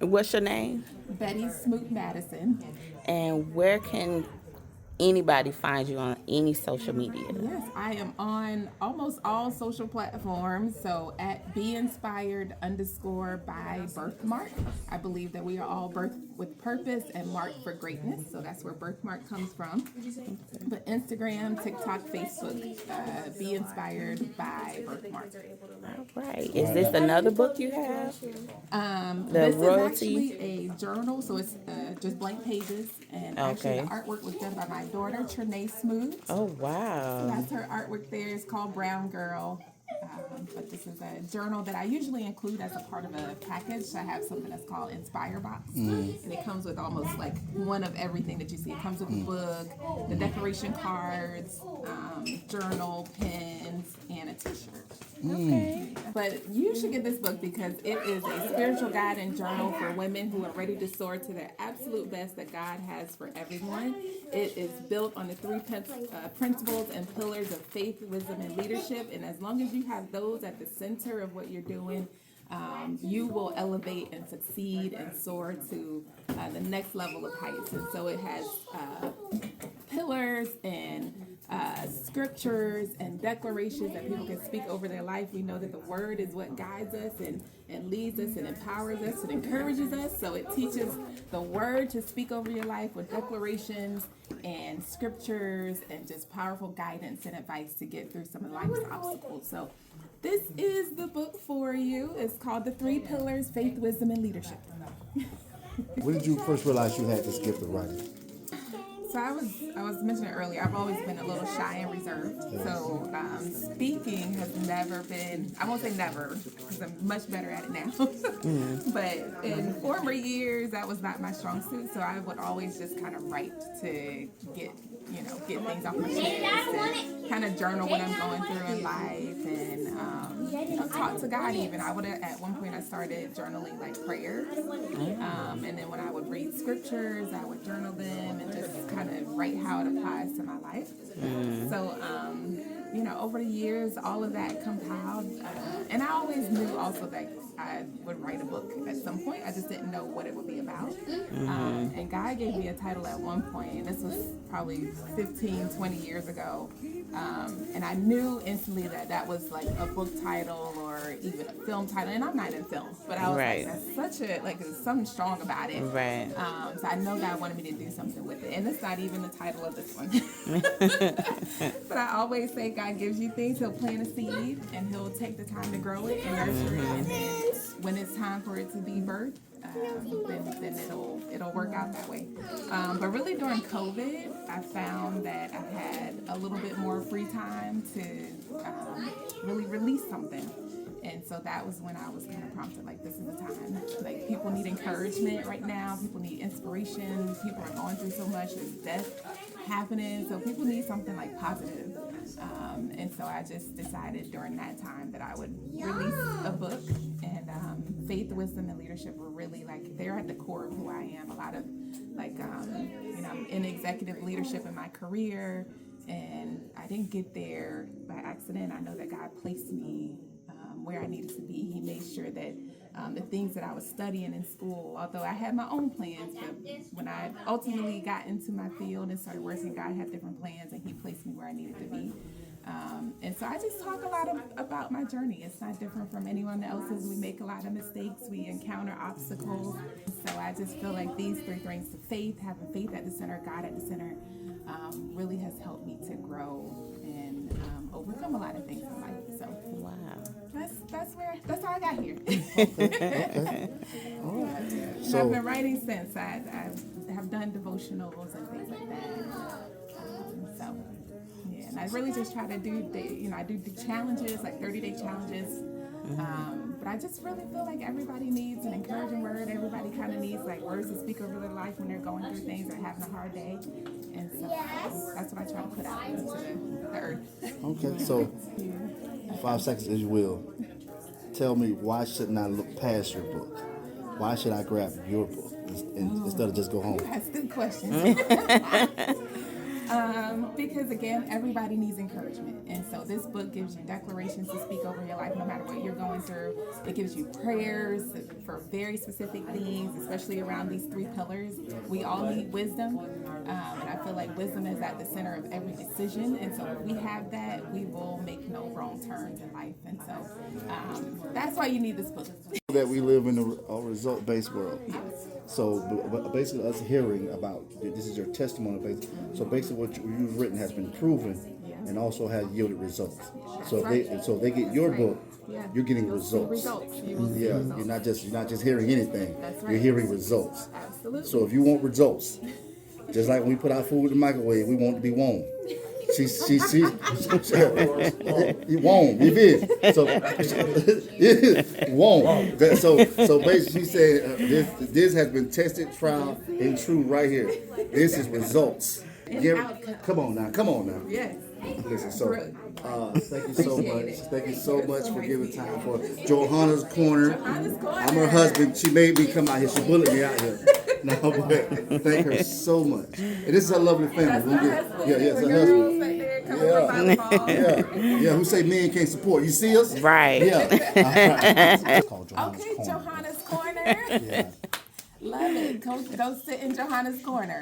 What's your name? Betty Smoot-Madison. And where can anybody find you on any social media? Yes, I am on almost all social platforms. So at Be Inspired underscore by Birthmark. I believe that we are all birthed with purpose and marked for greatness. So that's where Birthmark comes from. But Instagram, TikTok, Facebook, Be Inspired by Birthmark. All right. Is this another book you have? The This royalty. is actually a journal, so it's just blank pages. And actually, Okay. the artwork was done by my daughter, Trinae Smoot. Oh wow. That's her artwork there. It's called Brown Girl. But this is a journal that I usually include as a part of a package. I have something that's called Inspire Box. And it comes with almost like one of everything that you see. It comes with the book, the decoration cards, journal, pens, and a t-shirt. Okay. But you should get this book because it is a spiritual guide and journal for women who are ready to soar to their absolute best that God has for everyone. It is built on the three principles and pillars of faith, wisdom, and leadership. And as long as you have those at the center of what you're doing, you will elevate and succeed and soar to the next level of heights. And so it has pillars and scriptures and declarations that people can speak over their life. We know that the word is what guides us and leads us and empowers us and encourages us. So it teaches the word to speak over your life with declarations and scriptures and just powerful guidance and advice to get through some of life's obstacles. So this is the book for you. It's called The Three Pillars, Faith, Wisdom, and Leadership. When did you first realize you had this gift of writing? So I was mentioning earlier, I've always been a little shy and reserved. So speaking has never been, I won't say never, because I'm much better at it now. But in former years, that was not my strong suit. So I would always just kind of write to get things off my chest and kind of journal what I'm going through in life and talk to God even. I would at one point I started journaling like prayers. And then when I would read scriptures, I would journal them and just kind of write how it applies to my life. So, over the years, all of that compiled. And I always knew also that I would write a book at some point. I just didn't know what it would be about. And God gave me a title at one point, and this was probably 15, 20 years ago. And I knew instantly that that was like a book title or even a film title. And I'm not in film, but I was Right. like, that's such a, there's something strong about it. Right. So I know God wanted me to do something with it. And it's not even the title of this one. But I always say God gives you things. He'll plant a seed and he'll take the time to grow it and nurture it. And then when it's time for it to be birthed, then it'll work out that way. But really during COVID, I found that I had a little bit more free time to really release something. And so that was when I was kind of prompted, like, this is the time. Like, people need encouragement right now. People need inspiration. People are going through so much. There's death happening. So people need something, like, positive. And so I just decided during that time that I would release a book. And faith, wisdom, and leadership were really, like, they're at the core of who I am. A lot of, like, I'm in executive leadership in my career. And I didn't get there by accident. I know that God placed me where I needed to be. He made sure that the things that I was studying in school, although I had my own plans, but when I ultimately got into my field and started working, God had different plans and he placed me where I needed to be. And so I just talk a lot about my journey. It's not different from anyone else's. We make a lot of mistakes. We encounter obstacles. So I just feel like these three things, faith, having faith at the center, God at the center, really has helped me to grow and overcome a lot of things in life. So Wow. that's how I got here. Okay. All right. I've So, been writing since. I have done devotionals and things like that. So yeah, and I really just try to do I do the challenges, like 30-day challenges. But I just really feel like everybody needs an encouraging word. Everybody kind of needs like words to speak over their life when they're going through things or having a hard day. And so that's what I try to put out into the earth. okay. So, 5 seconds, as you will. Tell me, why shouldn't I look past your book? Why should I grab your book instead of just go home? That's a good question. Because again, everybody needs encouragement. And so this book gives you declarations to speak over your life no matter what you're going through. It gives you prayers for very specific things, especially around these 3 pillars. We all need wisdom. And I feel like wisdom is at the center of every decision. And so if we have that, we will make no wrong turns in life. And so that's why you need this book. That we live in a result-based world. So basically us hearing about, this is your testimony based. So basically what you've written has been proven and also has yielded results. So if they get your book, you're getting results. You're not just hearing anything. You're hearing results. Absolutely. So if you want results, just like when we put our food in the microwave, we want it to be warm. She warm. It is. So warm. So basically, she said this has been tested, trial, and true right here. This is results. Come on now. Yes. Listen, so thank you so much. Thank you so much for giving time for Johanna's Corner. I'm her husband. She made me come out here. She bullied me out here. No, but thank her so much. And this is her lovely family. It's her husband. Who say men can't support? You see us? Right. Yeah. Okay, Johanna's Corner. Love it. Go sit in Johanna's Corner.